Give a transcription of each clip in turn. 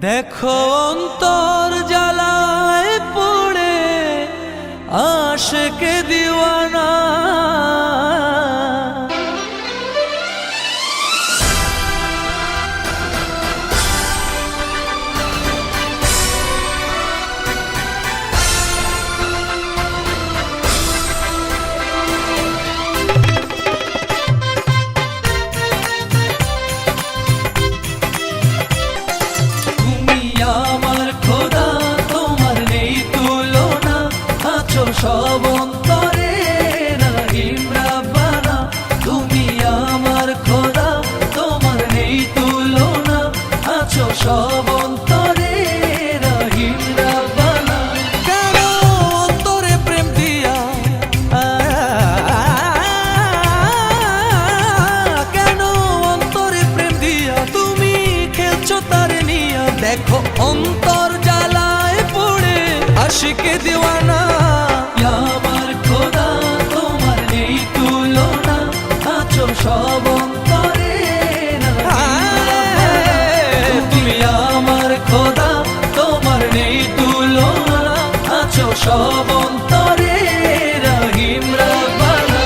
দেখো অন্তর জ্বালায় পড়ে আশিকে দিওয়ানা। সব অন্তরে রহিম রাব্বানা, তুমি আমার খোদা, তোমার নেই তুলনা। আছো সব অন্তরে রহিম রাব্বানা। কেন অন্তরে প্রেম দিয়া, কেন অন্তরে প্রেম দিয়া তুমি খেলছো তার নিয়া। দেখো অন্তর জ্বালায় পড়ে আশিকে দিওয়ানা। আমার খোদা, তোমার নেই তুলনা। আছো সব অন্তরে তুমি আমার খোদা, তোমার নেই তুলনা। আছো সব অন্তরে রহিম রাব্বানা।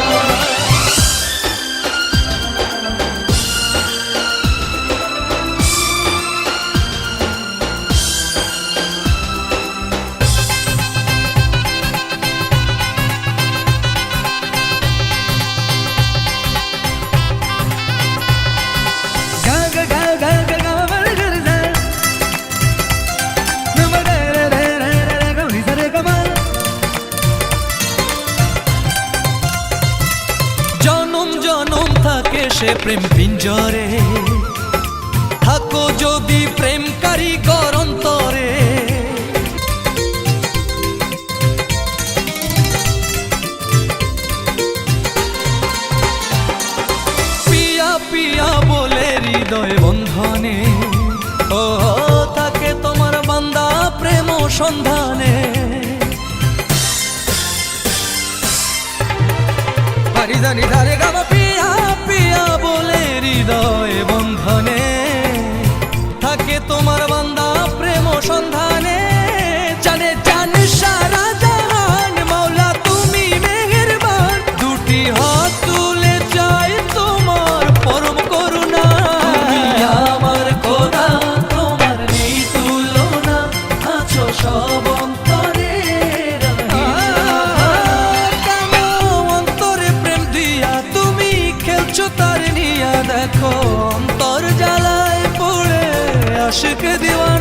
সে প্রেম পিঞ্জরে থাকো যদি প্রেম কারিগর অন্তরে। পিয়া পিয়া বলে হৃদয় বন্ধনে, ও থাকে তোমার বান্দা প্রেম সন্ধানে। জানি ধারে গাবা পিয়া পিয়া বলে হৃদয় বন্ধনে, থাকে তোমার বান্দা প্রেম সন্ধানে। জানে জানে সারা জাহান, মাওলা তুমি মেহেরবান। দুটি হাত তুলে চাই তোমার পরম করুণা। তুমি আমার খোদা, তোমার নেই তুলনা। আছো সব অন্তরে তার নিয়া। দেখো অন্তর জ্বালায় পড়ে আশিকে দিওয়ানা।